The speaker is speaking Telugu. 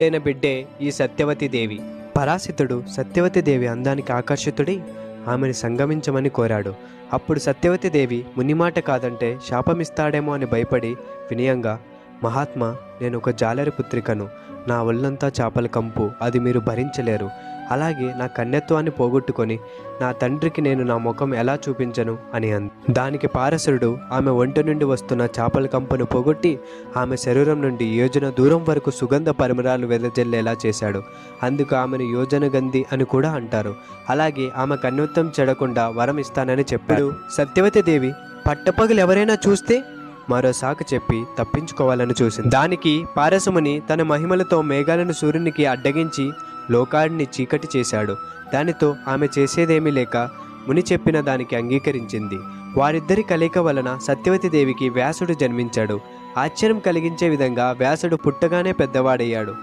అయిన బిడ్డే ఈ సత్యవతి దేవి. పరాశితుడు సత్యవతి దేవి అందానికి ఆకర్షితుడై ఆమెను సంగమించమని కోరాడు. అప్పుడు సత్యవతి దేవి మునిమాట కాదంటే శాపమిస్తాడేమో అని భయపడి వినయంగా, మహాత్మా, నేను ఒక జాలరి పుత్రికను, నా ఒళ్ళంతా చేపల కంపు, అది మీరు భరించలేరు. అలాగే నా కన్యత్వాన్ని పోగొట్టుకొని నా తండ్రికి నేను నా ముఖం ఎలా చూపించను అని అంది. దానికి పారసురుడు ఆమె ఒంటి నుండి వస్తున్న చేపల కంపును పోగొట్టి ఆమె శరీరం నుండి యోజన దూరం వరకు సుగంధ పరిమళాలు వెదజల్లేలా చేశాడు. అందుకు ఆమెను యోజన గంధి అని కూడా అంటారు. అలాగే ఆమె కన్యత్వం చెడకుండా వరం ఇస్తానని చెప్పాడు. సత్యవతి దేవి పట్టపగలు ఎవరైనా చూస్తే మరో సాకు చెప్పి తప్పించుకోవాలని చూసింది. దానికి పారసముని తన మహిమలతో మేఘాలను సూర్యునికి అడ్డగించి లోకాన్ని చీకటి చేశాడు. దానితో ఆమె చేసేదేమీ లేక ముని చెప్పిన దానికి అంగీకరించింది. వారిద్దరి కలయిక వలన సత్యవతి దేవికి వ్యాసుడు జన్మించాడు. ఆశ్చర్యం కలిగించే విధంగా వ్యాసుడు పుట్టగానే పెద్దవాడయ్యాడు.